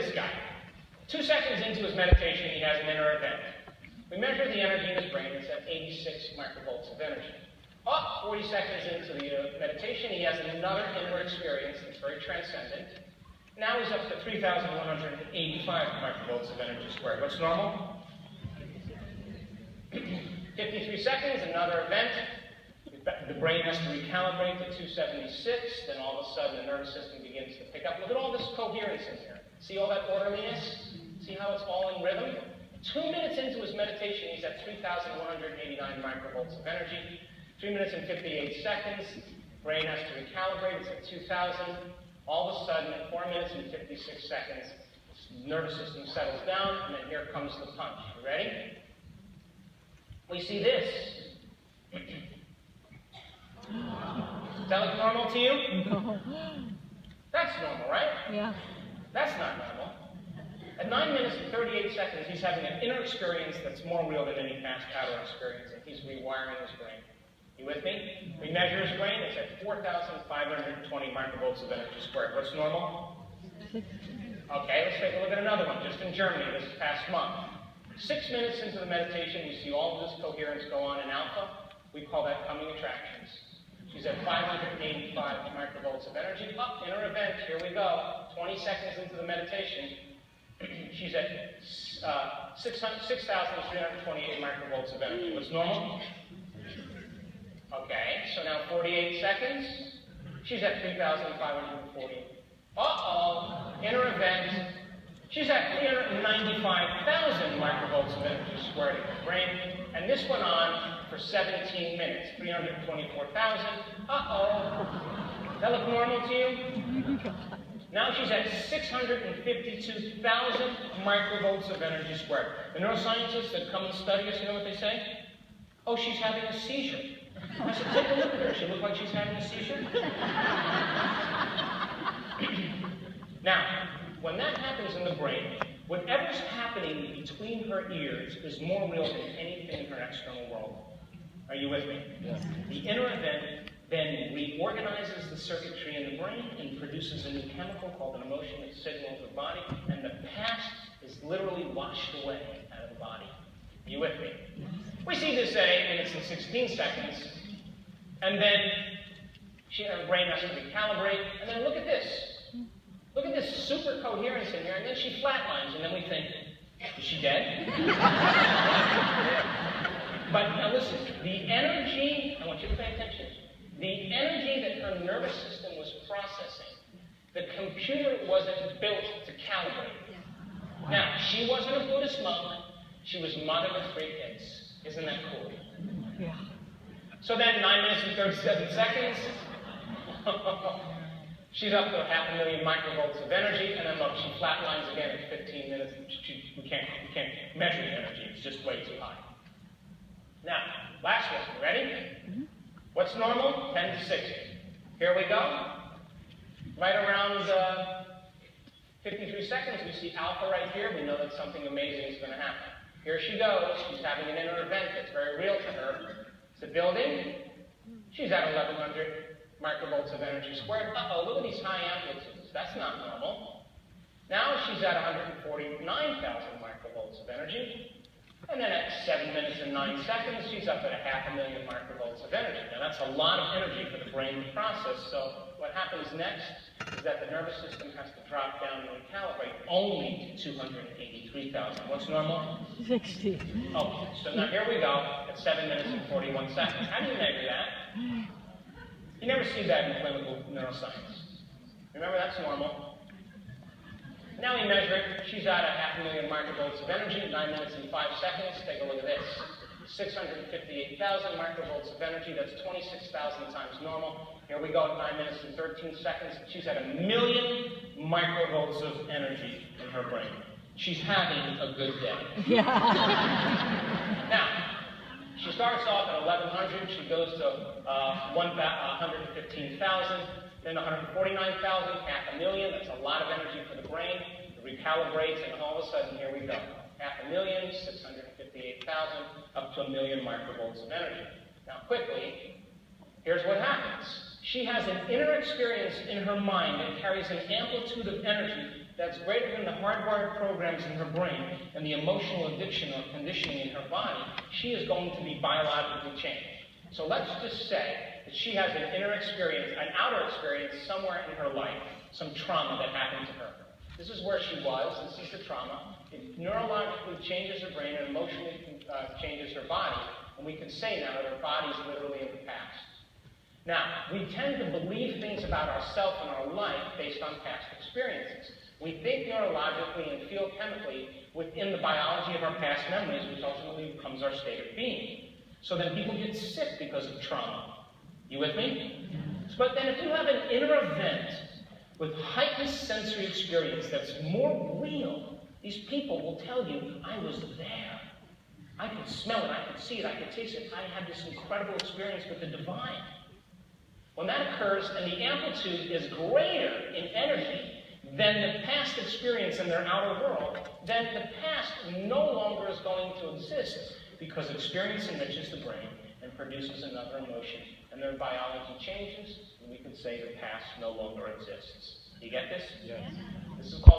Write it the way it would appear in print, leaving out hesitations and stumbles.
this guy. 2 seconds into his meditation, he has an inner event. We measure the energy in his brain. It's at 86 microvolts of energy. 40 seconds into the meditation, he has another inner experience that's very transcendent. Now he's up to 3,185 microvolts of energy squared. What's normal? 53 seconds, another event. The brain has to recalibrate to 276. Then all of a sudden, the nervous system begins to pick up. Look at all this coherence in here. See all that orderliness? See how it's all in rhythm? 2 minutes into his meditation, he's at 3,189 microvolts of energy. 3 minutes and 58 seconds. Brain has to recalibrate. It's at 2,000. All of a sudden, at 4 minutes and 56 seconds, the nervous system settles down, and then here comes the punch. You ready? We see this. Does that look normal to you? No. That's normal, right? Yeah. That's not normal. At 9 minutes and 38 seconds, he's having an inner experience that's more real than any past outer experience, and he's rewiring his brain. You with me? We measure his brain. It's at 4,520 microvolts of energy squared. What's normal? Okay, let's take a look at another one, just in Germany this past month. 6 minutes into the meditation, we see all of this coherence go on in alpha. We call that coming attractions. She's at 585 microvolts of energy. Inner event, here we go. 20 seconds into the meditation, she's at 6,328 microvolts of energy. What's normal? Okay, so now 48 seconds. She's at 3,540. Inner event. She's at 395,000 microvolts of energy squared in her brain. And this went on for 17 minutes. 324,000. That look normal to you? Now she's at 652,000 microvolts of energy squared. The neuroscientists that come and study us, you know what they say? Oh, she's having a seizure. I said, take a look at her. She look like she's having a seizure? Now, when that happens in the brain, whatever's happening between her ears is more real than anything in her external world. Are you with me? Yes. The inner event then reorganizes the circuitry in the brain and produces a new chemical called an emotion that signals the body, and the past is literally washed away out of the body. Are you with me? We see this at 8 minutes and 16 seconds, and then her brain has to recalibrate, and then look at this. Look at this super coherence in here, and then she flatlines, and then we think, is she dead? But now listen, the energy, I want you to pay attention, the energy that her nervous system was processing, the computer wasn't built to calibrate. Now, she wasn't a Buddhist monk, she was mother with 3 kids. Isn't that cool? Yeah. So then, 9 minutes and 37 seconds, she's up to 500,000 microvolts of energy, and then look, she flatlines again at 15 minutes. We can't measure the energy, it's just way too high. Now, last one, you ready? Mm-hmm. What's normal? 10 to 60. Here we go. Right around 53 seconds, we see alpha right here. We know that something amazing is going to happen. Here she goes. She's having an inner event that's very real to her. It's a building. She's at 1,100 microvolts of energy squared. Look at these high amplitudes. That's not normal. Now she's at 149,000 microvolts of energy. And then at 7 minutes and 9 seconds, she's up at 500,000 microvolts of energy. Now that's a lot of energy for the brain to process. So what happens next is that the nervous system has to drop down and recalibrate only to 283,000. What's normal? 60. Oh, so now here we go at 7 minutes and 41 seconds. How do you measure that? You never see that in clinical neuroscience. Remember, that's normal. Now we measure it. She's at 500,000 microvolts of energy, 9 minutes and 5 seconds. Take a look at this. 658,000 microvolts of energy. That's 26,000 times normal. Here we go at 9 minutes and 13 seconds. She's at 1,000,000 microvolts of energy in her brain. She's having a good day. Yeah. Now, she starts off at 1,100. She goes to 115,000. Then 149,000, 500,000, that's a lot of energy for the brain. It recalibrates, and all of a sudden, here we go. 500,000, 658,000, up to 1,000,000 microvolts of energy. Now, quickly, here's what happens. She has an inner experience in her mind that carries an amplitude of energy that's greater than the hardwired programs in her brain and the emotional addiction or conditioning in her body. She is going to be biologically changed. So let's just say that she has an inner experience, an outer experience somewhere in her life, some trauma that happened to her. This is where she was. This is the trauma. It neurologically changes her brain and emotionally changes her body. And we can say now that her body is literally in the past. Now, we tend to believe things about ourselves and our life based on past experiences. We think neurologically and feel chemically within the biology of our past memories, which ultimately becomes our state of being. So then people get sick because of trauma. You with me? But then if you have an inner event with heightened sensory experience that's more real, these people will tell you, I was there. I could smell it, I could see it, I could taste it. I had this incredible experience with the divine. When that occurs and the amplitude is greater in energy than the past experience in their outer world, then the past no longer is going to exist because experience enriches the brain and produces another emotion. And their biology changes, and we can say the past no longer exists. You get this? Yes. This is called